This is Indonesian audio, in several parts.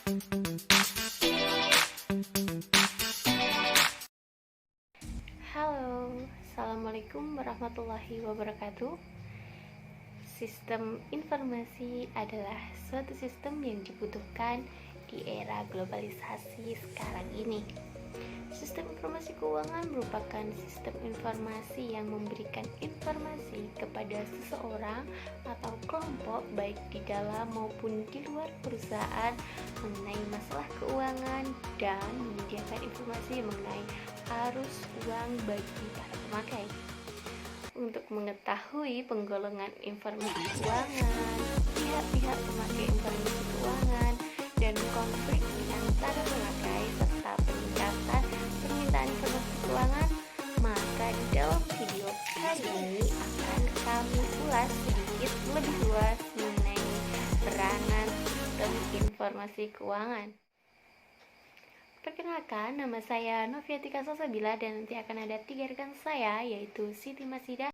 Halo, Assalamualaikum warahmatullahi wabarakatuh. Sistem informasi adalah suatu sistem yang dibutuhkan di era globalisasi sekarang ini. Sistem informasi keuangan merupakan sistem informasi yang memberikan informasi kepada seseorang atau kelompok baik di dalam maupun di luar perusahaan mengenai masalah keuangan dan menyediakan informasi mengenai arus uang bagi para pemakai. Untuk mengetahui penggolongan informasi keuangan, pihak-pihak pemakai informasi keuangan, dan konflik di antara pemakai serta peningkatan permintaan informasi keuangan, maka di dalam video kali ini akan kami ulas sedikit lebih luas mengenai peranan sistem informasi keuangan. Perkenalkan, nama saya Noviatika Salsabila dan nanti akan ada 3 rekan saya, yaitu Siti Masida,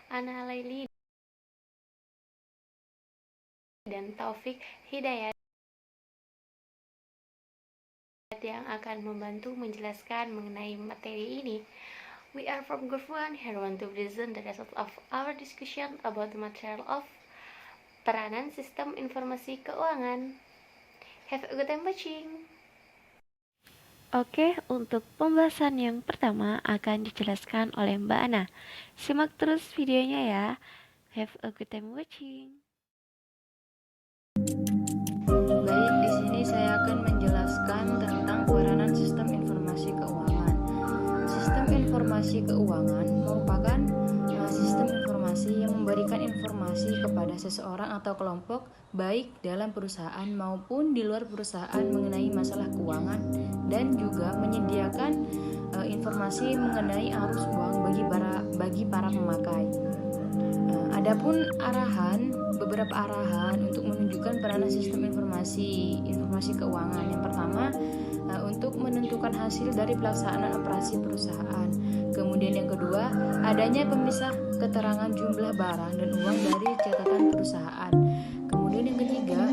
Ana Laili, dan Taufik Hidayat yang akan membantu menjelaskan mengenai materi ini. We are from Group 1, here want to present the result of our discussion about the material of peranan sistem informasi keuangan. Have a good time watching. Oke, untuk pembahasan yang pertama akan dijelaskan oleh Mbak Ana. Simak terus videonya ya. Have a good time watching. Baik, di sini saya akan menjelaskan tentang peranan sistem informasi keuangan. Sistem informasi keuangan merupakan sistem informasi yang memberikan informasi kepada seseorang atau kelompok baik dalam perusahaan maupun di luar perusahaan mengenai masalah keuangan dan juga menyediakan informasi mengenai arus uang bagi para pemakai. Adapun beberapa arahan untuk menunjukkan peranan sistem informasi keuangan. Yang pertama, untuk menentukan hasil dari pelaksanaan operasi perusahaan. Kemudian yang kedua, adanya pemisah keterangan jumlah barang dan uang dari catatan perusahaan. Kemudian yang ketiga,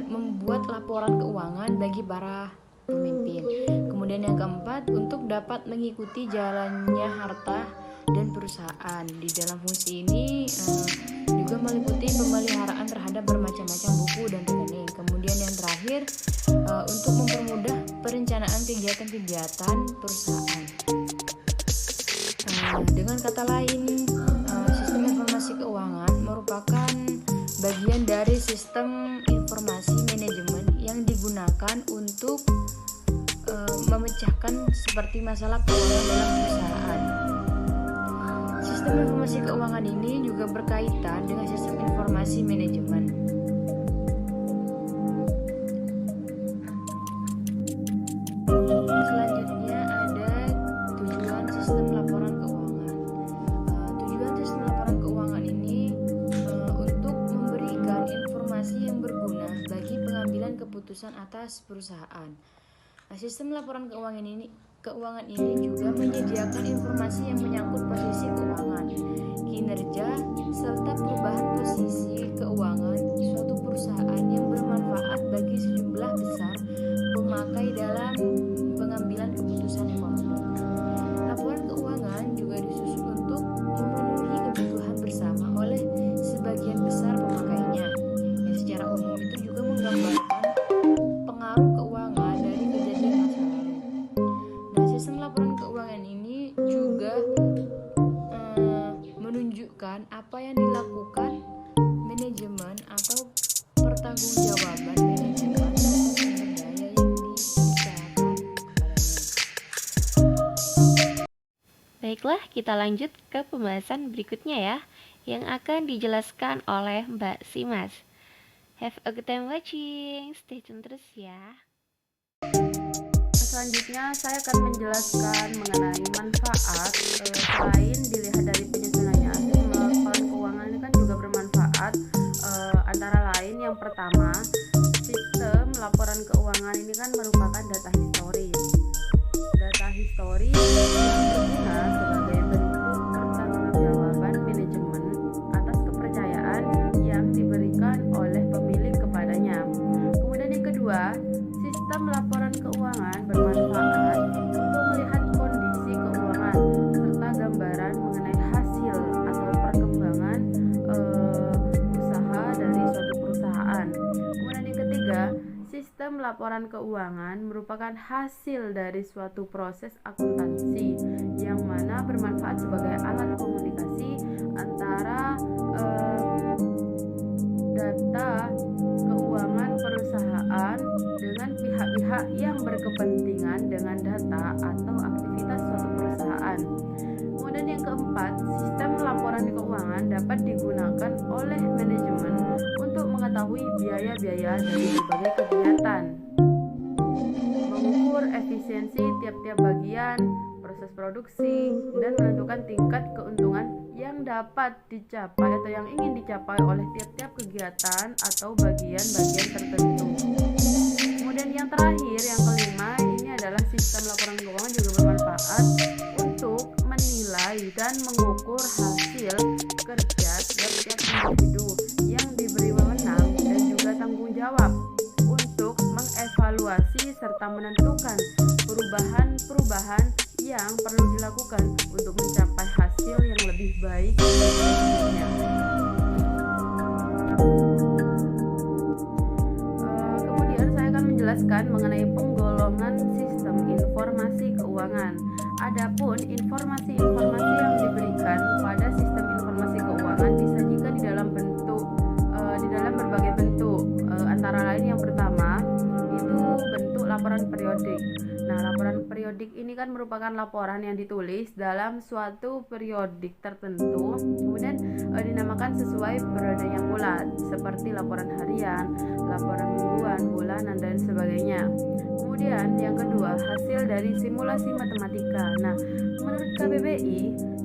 membuat laporan keuangan bagi para pemimpin. Kemudian yang keempat, untuk dapat mengikuti jalannya harta dan perusahaan. Di dalam fungsi ini juga meliputi pemeliharaan terhadap bermacam-macam buku dan rekening. Kemudian yang terakhir, untuk mempermudah perencanaan kegiatan-kegiatan perusahaan. Dengan kata lain, sistem informasi keuangan merupakan bagian dari sistem informasi manajemen yang digunakan untuk memecahkan seperti masalah keuangan dalam perusahaan. Sistem informasi keuangan ini juga berkaitan dengan sistem informasi manajemen. Selanjutnya ada tujuan sistem laporan keuangan. Tujuan sistem laporan keuangan ini untuk memberikan informasi yang berguna bagi pengambilan keputusan atas perusahaan. Sistem laporan keuangan ini juga menyediakan informasi yang menyangkut posisi keuangan, kinerja, serta perubahan posisi keuangan suatu perusahaan yang bermanfaat bagi sejumlah besar pemakai dalam pengambilan keputusan ekonomi. Laporan keuangan juga disusun untuk memenuhi kebutuhan bersama oleh sebagian besar pemakainya, yang secara umum itu juga menggambarkan pengaruh keuangan dari kejadian masa lalu. Sistem laporan keuangan ini juga menunjukkan apa yang dilakukan manajemen atau pertanggungjawaban manajemen dan sumber daya yang dibicarakan kepadanya. Baiklah, kita lanjut ke pembahasan berikutnya ya, yang akan dijelaskan oleh Mbak Simas. Have a good time watching, stay tune terus ya. Selanjutnya saya akan menjelaskan mengenai manfaat. Selain dilihat dari penyusunannya, sistem laporan keuangan ini kan juga bermanfaat. Antara lain yang pertama, sistem laporan keuangan ini kan merupakan data historis. Data historis yang berguna sebagai bentuk pertanggungjawaban manajemen atas kepercayaan yang diberikan oleh pemilik sistem laporan keuangan merupakan hasil dari suatu proses akuntansi yang mana bermanfaat sebagai alat komunikasi antara data keuangan perusahaan dengan pihak-pihak yang berkepentingan dengan data atau aktivitas suatu perusahaan. Kemudian yang keempat, sistem laporan keuangan dapat digunakan oleh manajemen untuk mengetahui biaya-biaya dari berbagai kegiatan, mengukur efisiensi tiap-tiap bagian proses produksi, dan menentukan tingkat keuntungan yang dapat dicapai atau yang ingin dicapai oleh tiap-tiap kegiatan atau bagian-bagian tertentu. Kemudian yang terakhir, yang kelima, ini adalah sistem laporan keuangan juga bermanfaat untuk menilai dan mengukur hasil kerja tiap-tiap individu yang diberi wewenang dan juga tanggung jawab untuk mengevaluasi serta menentukan perubahan-perubahan yang perlu dilakukan untuk mencapai hasil yang lebih baik berikutnya. Kemudian saya akan menjelaskan mengenai penggolongan sistem informasi keuangan. Adapun informasi-informasi yang diberikan pada sistem informasi keuangan disajikan di dalam berbagai bentuk. Antara lain yang pertama itu bentuk laporan periodik. Nah, laporan periodik ini kan merupakan laporan yang ditulis dalam suatu periodik tertentu, kemudian dinamakan sesuai periodenya pula, seperti laporan harian, laporan mingguan, bulanan, dan sebagainya. Kemudian yang kedua, hasil dari simulasi matematika. Nah, menurut KBBI,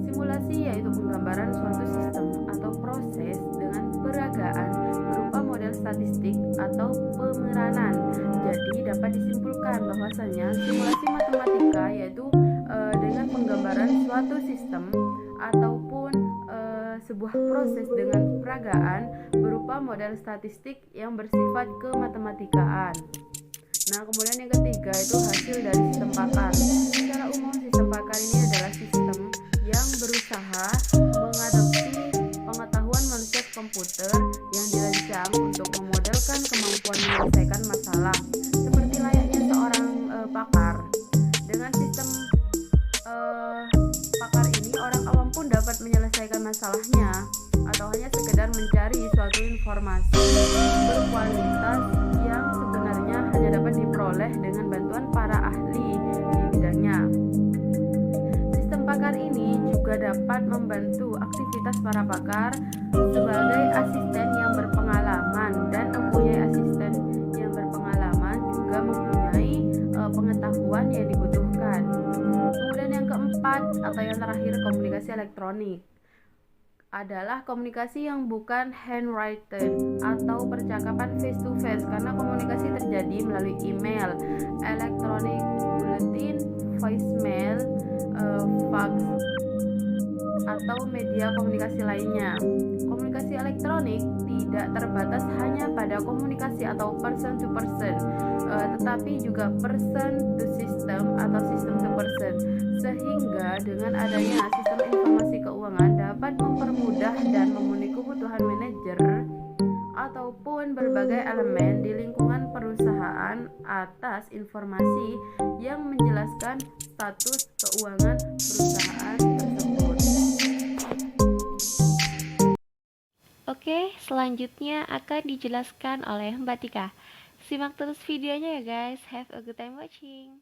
simulasi yaitu penggambaran suatu sistem atau proses dengan peragaan berupa model statistik atau pemeranan. Jadi dapat disimpulkan bahwasanya simulasi matematika yaitu dengan penggambaran suatu sistem ataupun sebuah proses dengan peragaan berupa model statistik yang bersifat kematematikaan. Nah, kemudian yang ketiga itu hasil dari sistem pakar. Secara umum sistem pakar ini adalah sistem yang berusaha mengadopsi pengetahuan manusia komputer yang dirancang untuk memodelkan kemampuan menyelesaikan masalah seperti layaknya seorang pakar. Dengan sistem pakar ini orang awam pun dapat menyelesaikan masalahnya atau hanya sekedar mencari suatu informasi berkualitas yang sebenarnya hanya dapat diperoleh dengan bantuan para ahli di bidangnya. Sistem pakar ini juga dapat membantu aktivitas para pakar sebagai asisten yang berpengalaman, dan mempunyai asisten yang berpengalaman juga mempunyai pengetahuan yang dibutuhkan. Kemudian yang keempat atau yang terakhir, komunikasi elektronik adalah komunikasi yang bukan handwritten atau percakapan face to face, karena komunikasi terjadi melalui email, electronic bulletin, voicemail, fax, atau media komunikasi lainnya. Komunikasi elektronik tidak terbatas hanya pada komunikasi atau person to person, tetapi juga person to system atau system to person, sehingga dengan adanya sistem informasi keuangan dapat mempermudah dan memenuhi kebutuhan manajer ataupun berbagai elemen di lingkungan perusahaan atas informasi yang menjelaskan status keuangan perusahaan tersebut. Oke, selanjutnya akan dijelaskan oleh Mbak Tika. Simak terus videonya ya guys. Have a good time watching.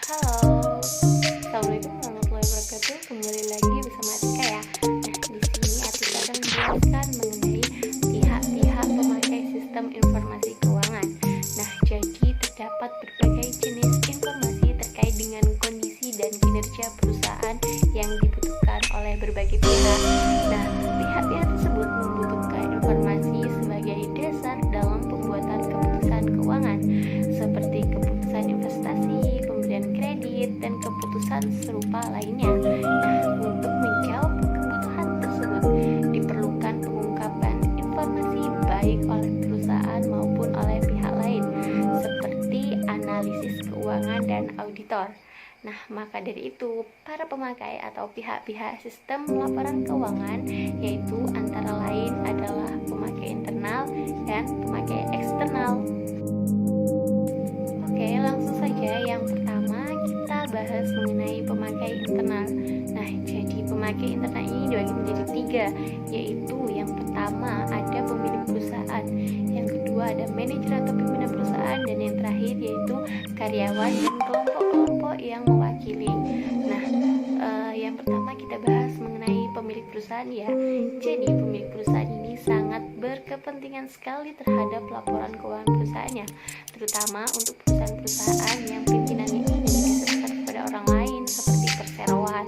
Halo, assalamualaikum warahmatullahi wabarakatuh. Kembali lagi bersama Atika ya. Nah, di sini Atika akan menjelaskan mengenai pihak-pihak pemakai sistem informasi keuangan. Nah, jadi terdapat berbagai jenis informasi terkait dengan kondisi dan kinerja perusahaan yang dibutuhkan oleh berbagai pihak. Nah, pihak-pihak tersebut membutuhkan informasi sebagai dasar dalam pembuatan keputusan keuangan, seperti keputusan investasi, pemberian kredit, dan keputusan serupa lainnya. Nah, untuk menjawab kebutuhan tersebut diperlukan pengungkapan informasi baik oleh perusahaan maupun oleh pihak lain, seperti analisis keuangan dan auditor. Nah, maka dari itu, para pemakai atau pihak-pihak sistem laporan keuangan, yaitu antara lain adalah pemakai internal dan dengan pemakai eksternal. Oke, langsung saja yang pertama kita bahas mengenai pemakai internal. Nah, jadi pemakai internal ini dibagi menjadi 3, yaitu yang pertama ada pemilik perusahaan, yang kedua ada manajer atau pimpinan perusahaan, dan yang terakhir yaitu karyawan dan kelompok-kelompok yang mewakili. Nah, yang pertama kita bahas mengenai pemilik perusahaan ya. Jadi pemilik perusahaan ini sangat berkepentingan sekali terhadap laporan keuangan perusahaannya, terutama untuk perusahaan-perusahaan yang pimpinannya ini diserahkan kepada orang lain seperti perseroan.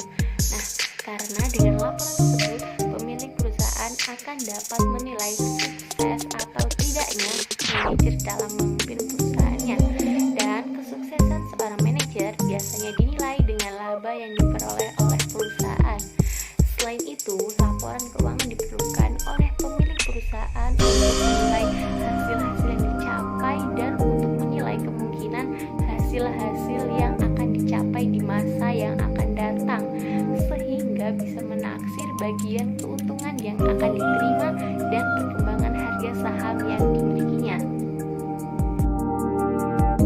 Nah, karena dengan laporan tersebut pemilik perusahaan akan dapat menilai sukses atau tidaknya manajer dalam memimpin perusahaannya, dan kesuksesan seorang manajer biasanya dinilai dengan laba yang diperoleh oleh perusahaan. Selain itu, laporan keuangan diperlukan oleh pemilik perusahaan untuk menilai hasil-hasil yang dicapai dan untuk menilai kemungkinan hasil-hasil yang akan dicapai di masa yang akan datang, sehingga bisa menaksir bagian keuntungan yang akan diterima dan perkembangan harga saham yang dimilikinya.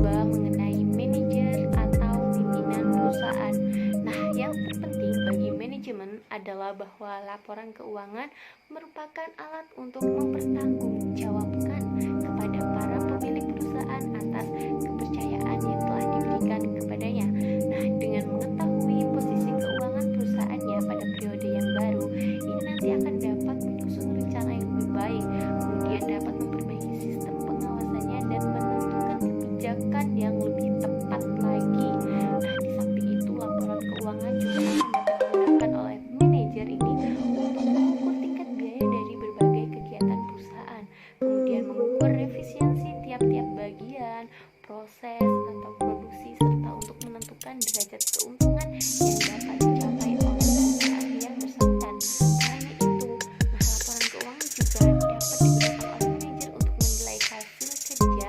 Mengenai manajer atau pimpinan perusahaan. Nah, yang terpenting bagi manajemen adalah bahwa laporan keuangan merupakan alat untuk mempertanggungjawabkan kepada para pemilik perusahaan atas kepercayaan yang telah diberikan kepadanya. Nah, dengan mengetahui posisi keuangan perusahaannya pada periode yang baru, ini nanti akan dapat menyusun rencana yang lebih baik, kemudian dapat memperbaiki sistem pengawasannya dan menentukan kebijakan yang lebih tepat lagi. Nah, di samping itu laporan keuangan juga akan dapat digunakan oleh manajer ini untuk mengukur tingkat biaya dari berbagai kegiatan perusahaan, kemudian mengukur efisiensi tiap-tiap bagian, proses atau produksi, serta untuk menentukan derajat keuntungan yang dapat dicapai oleh perusahaan yang bersangkutan. Tak hanya itu, laporan keuangan juga dapat digunakan oleh manajer untuk menilai hasil kerja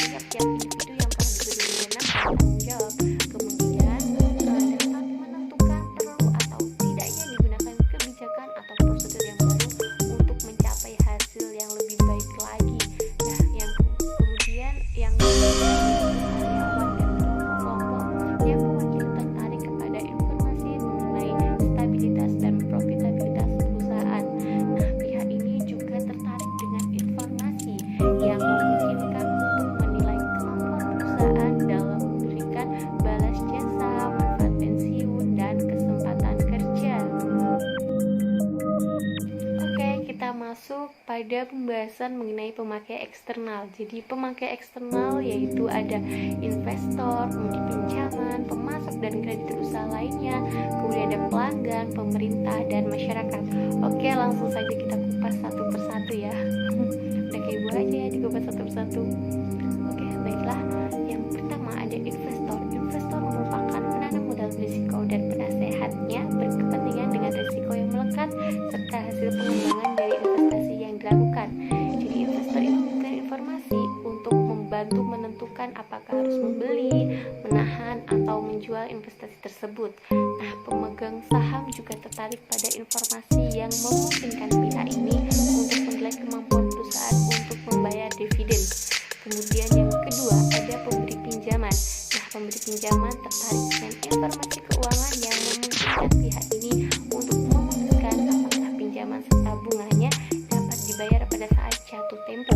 tiap-tiap individu yang telah diberi wewenang dan tanggung jawab, kemudian dapat menentukan perlu atau tidaknya digunakan kebijakan atau prosedur yang baru untuk mencapai hasil yang lebih baik lagi. Nah, yang kemudian yang karyawan dan kelompok yang mewakili tertarik kepada informasi mengenai stabilitas dan profitabilitas perusahaan. Nah, pihak ini juga tertarik dengan informasi yang memungkinkan untuk menilai kemampuan perusahaan dalam memberikan balas jasa, manfaat pensiun, dan kesempatan kerja. Oke, kita masuk pada pembahasan mengenai pemakai eksternal. Jadi pemakai eksternal yaitu ada investor, pemberi pinjaman, pemasok dan kreditur usaha lainnya, kemudian ada pelanggan, pemerintah, dan masyarakat. Oke, langsung saja kita kupas satu persatu ya. Udah kayak gue aja ya, dikupas satu persatu. Oke, baiklah. Yang pertama ada investor. Investor merupakan penanam modal berisiko dan penasehatnya berkepentingan dengan risiko yang melekat serta hasil pengembangan dari investasi yang dilakukan. Jadi investor itu memberikan informasi untuk membantu menentukan apakah harus membeli, menahan, atau menjual investasi tersebut. Nah, pemegang saham juga tertarik pada informasi yang memungkinkan pihak ini untuk menilai kemampuan perusahaan untuk membayar dividen. Kemudian yang kedua ada pemberi pinjaman. Nah, pemberi pinjaman tertarik dengan informasi keuangan yang memungkinkan pihak ini untuk memutuskan apakah pinjaman serta bunganya dapat dibayar pada saat jatuh tempo.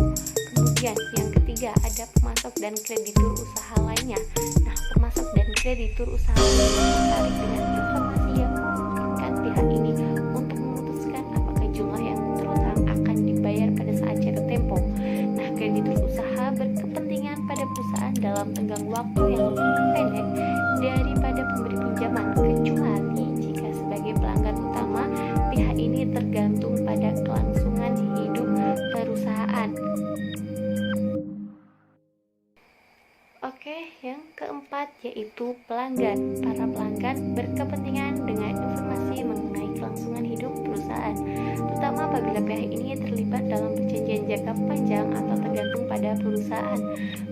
Kemudian yang ketiga ada pemasok dan kreditur usaha lainnya. Nah, pemasok dan kreditur usaha lainnya tertarik dengan informasi yang memungkinkan pihak ini untuk memutuskan apakah jumlah yang terutang akan dibayar pada saat jatuh tempo. Nah, kreditur usaha berkepentingan pada perusahaan dalam tenggang waktu yang lebih pendek daripada pemberi pinjaman, kecuali jika sebagai pelanggan utama pihak ini tergantung pada kelangsungan hidup perusahaan. Oke, yang keempat yaitu pelanggan. Para pelanggan berkepentingan dengan informasi mengenai kelangsungan hidup perusahaan, terutama apabila pihak ini terlibat dalam perjanjian jangka panjang atau tergantung pada perusahaan.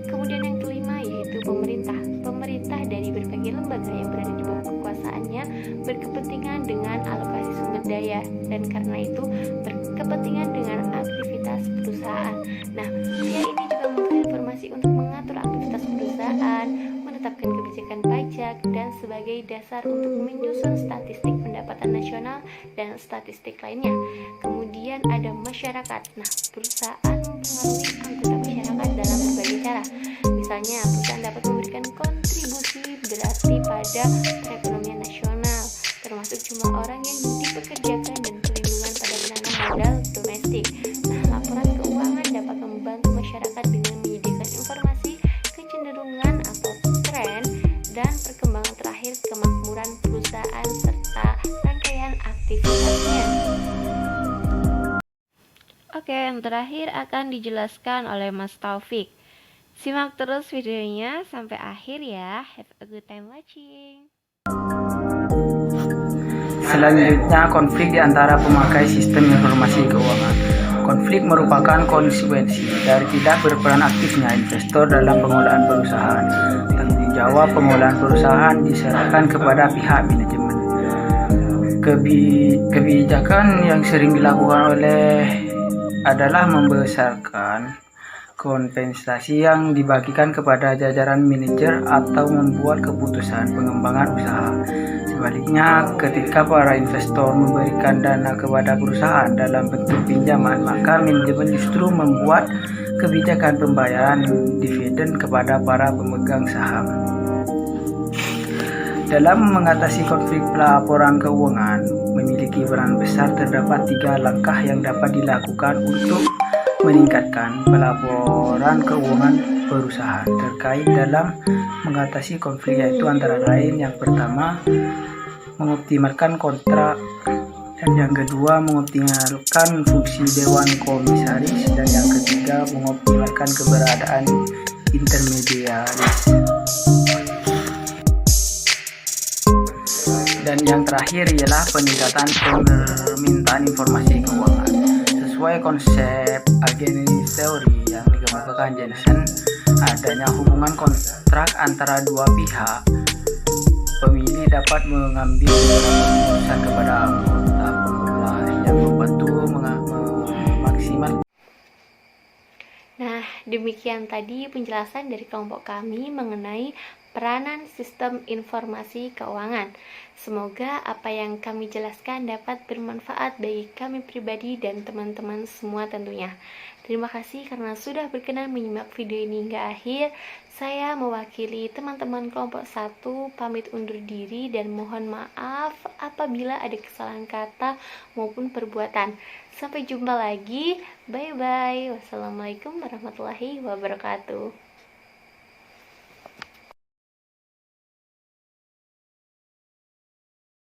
Kemudian yang kelima pertama yaitu pemerintah. Pemerintah dari berbagai lembaga yang berada di bawah kekuasaannya berkepentingan dengan alokasi sumber daya, dan karena itu berkepentingan dengan aktivitas perusahaan. Nah, pihak ini juga mempunyai informasi untuk mengatur aktivitas perusahaan, menetapkan kebijakan pajak, dan sebagai dasar untuk menyusun statistik pendapatan nasional dan statistik lainnya. Kemudian ada masyarakat. Nah, perusahaan mempengaruhi anggota masyarakat dalam berbagai cara. Misalnya, perusahaan dapat memberikan kontribusi berarti pada perekonomian nasional, termasuk jumlah orang yang dipekerjakan dan perlindungan pada penanam modal domestik. Nah, laporan keuangan dapat membantu masyarakat dengan menyediakan informasi kecenderungan atau tren dan perkembangan terakhir kemakmuran perusahaan serta rangkaian aktivitasnya. Oke, yang terakhir akan dijelaskan oleh Mas Taufik. Simak terus videonya sampai akhir ya. Have a good time watching. Selanjutnya, konflik di antara pemakai sistem informasi keuangan. Konflik merupakan konsekuensi dari tidak berperan aktifnya investor dalam pengelolaan perusahaan. Tanggung jawab pengelolaan perusahaan diserahkan kepada pihak manajemen. Kebijakan yang sering dilakukan adalah membesarkan kompensasi yang dibagikan kepada jajaran manajer atau membuat keputusan pengembangan usaha. Sebaliknya, ketika para investor memberikan dana kepada perusahaan dalam bentuk pinjaman, maka manajemen justru membuat kebijakan pembayaran dividen kepada para pemegang saham. Dalam mengatasi konflik pelaporan keuangan memiliki peran besar. Terdapat 3 langkah yang dapat dilakukan untuk meningkatkan pelaporan keuangan perusahaan terkait dalam mengatasi konflik, yaitu antara lain yang pertama, mengoptimalkan kontrak, dan yang kedua, mengoptimalkan fungsi dewan komisaris, dan yang ketiga, mengoptimalkan keberadaan intermediaris. Dan yang terakhir ialah peningkatan permintaan informasi keuangan. Sesuai konsep Allegheny Theory yang dikemukakan Jensen, adanya hubungan kontrak antara dua pihak, pemilih dapat mengambil beberapa keputusan kepada anggota pengelola yang membantu memaksimalkan. Nah, demikian tadi penjelasan dari kelompok kami mengenai peranan sistem informasi keuangan. Semoga apa yang kami jelaskan dapat bermanfaat bagi kami pribadi dan teman-teman semua tentunya. Terima kasih karena sudah berkenan menyimak video ini hingga akhir. Saya mewakili teman-teman kelompok 1 pamit undur diri dan mohon maaf apabila ada kesalahan kata maupun perbuatan. Sampai jumpa lagi. Bye-bye. Wassalamualaikum warahmatullahi wabarakatuh.